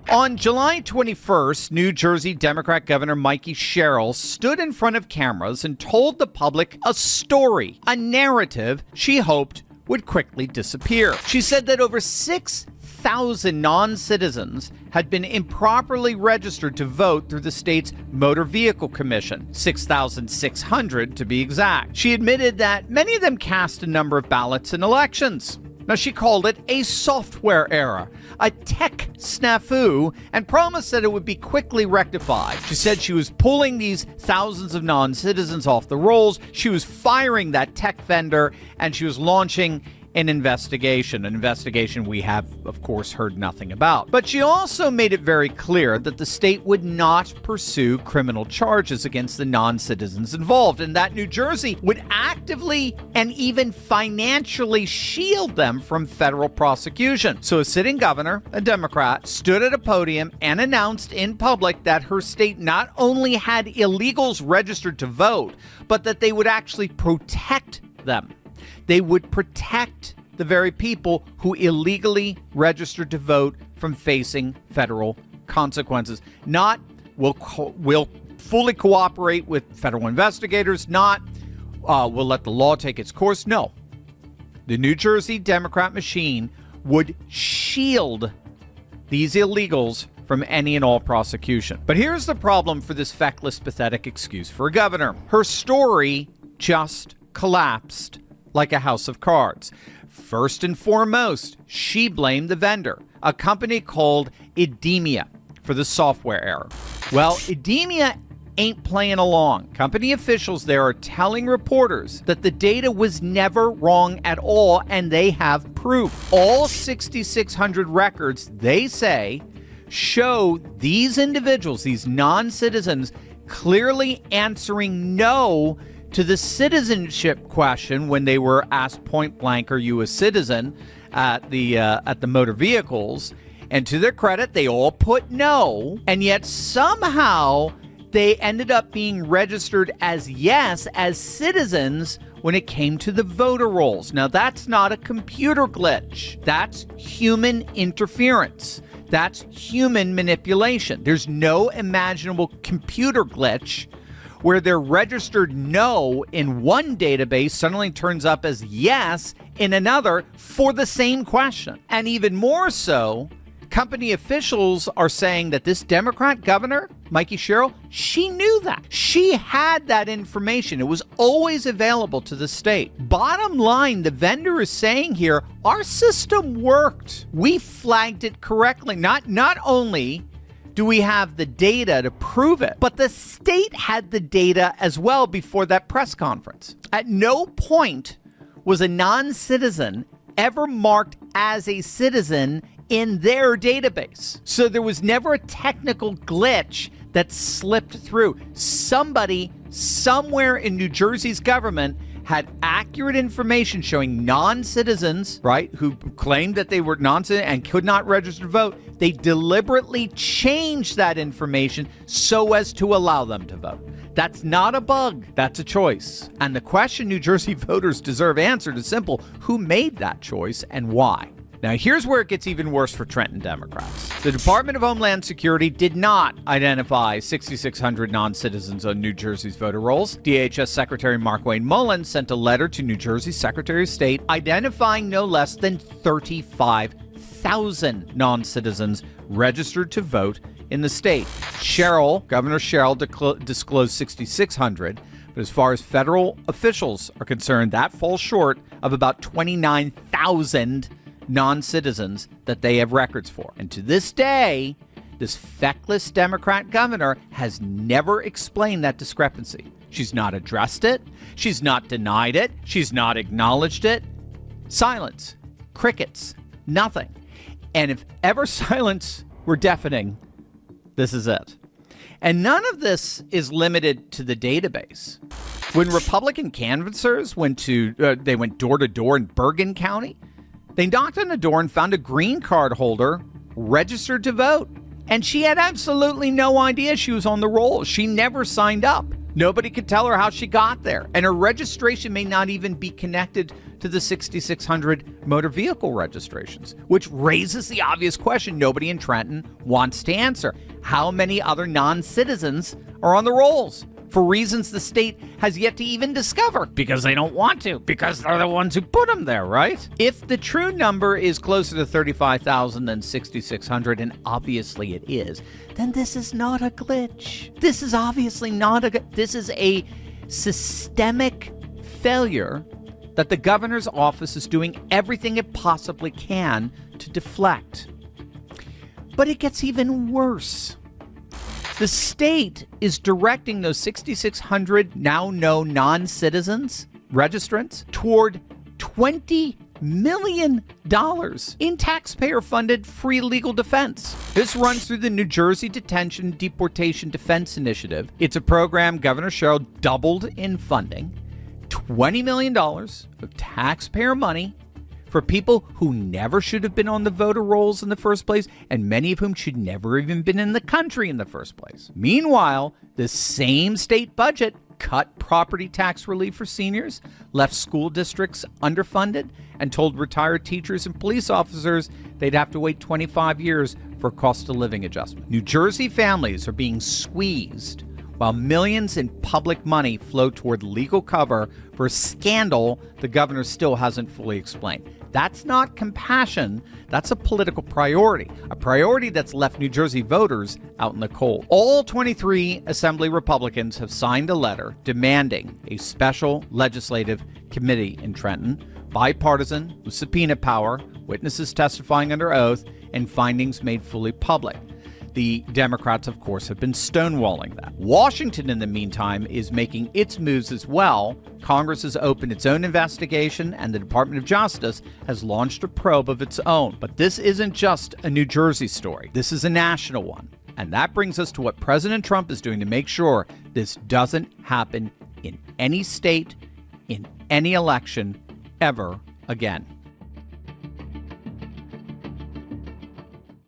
On July 21st, New Jersey Democrat Governor Mikie Sherrill stood in front of cameras and told the public a story, a narrative she hoped would quickly disappear. She said that over 6,000 non-citizens had been improperly registered to vote through the state's Motor Vehicle Commission, 6,600 to be exact. She admitted that many of them cast a number of ballots in elections. Now, she called it a software error, a tech snafu, and promised that it would be quickly rectified. She said she was pulling these thousands of non-citizens off the rolls, she was firing that tech vendor, and she was launching an investigation we have, of course, heard nothing about. But she also made it very clear that the state would not pursue criminal charges against the non-citizens involved, and that New Jersey would actively and even financially shield them from federal prosecution. So a sitting governor, a Democrat, stood at a podium and announced in public that her state not only had illegals registered to vote, but that they would actually protect them. They would protect the very people who illegally registered to vote from facing federal consequences. Not will fully cooperate with federal investigators, not will let the law take its course. No. The New Jersey Democrat machine would shield these illegals from any and all prosecution. But here's the problem for this feckless, pathetic excuse for a governor. Her story just collapsed like a house of cards. First and foremost, she blamed the vendor, a company called Idemia, for the software error. Well, Idemia ain't playing along. Company officials there are telling reporters that the data was never wrong at all, and they have proof. All 6,600 records, they say, show these individuals, these non-citizens, clearly answering no to the citizenship question when they were asked point blank, "Are you a citizen?" at the motor vehicles. And to their credit, they all put no. And yet somehow they ended up being registered as yes, as citizens when it came to the voter rolls. Now, that's not a computer glitch. That's human interference. That's human manipulation. There's no imaginable computer glitch where they're registered no in one database suddenly turns up as yes in another for the same question. And even more so, company officials are saying that this Democrat governor, Mikie Sherrill, she knew that. She had that information. It was always available to the state. Bottom line, the vendor is saying here, our system worked. We flagged it correctly. Not only do we have the data to prove it, but the state had the data as well before that press conference. At no point was a non-citizen ever marked as a citizen in their database. So there was never a technical glitch that slipped through. Somebody somewhere in New Jersey's government had accurate information showing non-citizens, right, who claimed that they were non-citizens and could not register to vote. They deliberately changed that information so as to allow them to vote. That's not a bug. That's a choice. And the question New Jersey voters deserve answered is simple. Who made that choice and why? Now, here's where it gets even worse for Trenton Democrats. The Department of Homeland Security did not identify 6,600 non-citizens on New Jersey's voter rolls. DHS Secretary Markwayne Mullin sent a letter to New Jersey Secretary of State identifying no less than 35,000 non-citizens registered to vote in the state. Governor Sherrill disclosed 6,600, but as far as federal officials are concerned, that falls short of about 29,000 non-citizens that they have records for. And to this day, this feckless Democrat governor has never explained that discrepancy. She's not addressed it. She's not denied it. She's not acknowledged it. Silence. Crickets. Nothing. And if ever silence were deafening, this is it. And none of this is limited to the database. When Republican canvassers went door to door in Bergen County, they knocked on the door and found a green card holder registered to vote. And she had absolutely no idea she was on the roll. She never signed up. Nobody could tell her how she got there, and her registration may not even be connected to the 6,600 motor vehicle registrations, which raises the obvious question nobody in Trenton wants to answer. How many other non-citizens are on the rolls for reasons the state has yet to even discover? Because they don't want to, because they're the ones who put them there, right? If the true number is closer to 35,000 than 6,600, and obviously it is, then this is not a glitch. This is obviously not this is a systemic failure that the governor's office is doing everything it possibly can to deflect. But it gets even worse. The state is directing those 6,600 now known non-citizens, registrants, toward $20 million in taxpayer-funded free legal defense. This runs through the New Jersey Detention Deportation Defense Initiative. It's a program Governor Sherrill doubled in funding. $20 million of taxpayer money for people who never should have been on the voter rolls in the first place, and many of whom should never even been in the country in the first place. Meanwhile, the same state budget cut property tax relief for seniors, left school districts underfunded, and told retired teachers and police officers they'd have to wait 25 years for a cost of living adjustment. New Jersey families are being squeezed while millions in public money flow toward legal cover for a scandal the governor still hasn't fully explained. That's not compassion. That's a political priority, a priority that's left New Jersey voters out in the cold. All 23 Assembly Republicans have signed a letter demanding a special legislative committee in Trenton, bipartisan, with subpoena power, witnesses testifying under oath, and findings made fully public. The Democrats, of course, have been stonewalling that. Washington, in the meantime, is making its moves as well. Congress has opened its own investigation, and the Department of Justice has launched a probe of its own. But this isn't just a New Jersey story. This is a national one. And that brings us to what President Trump is doing to make sure this doesn't happen in any state, in any election, ever again.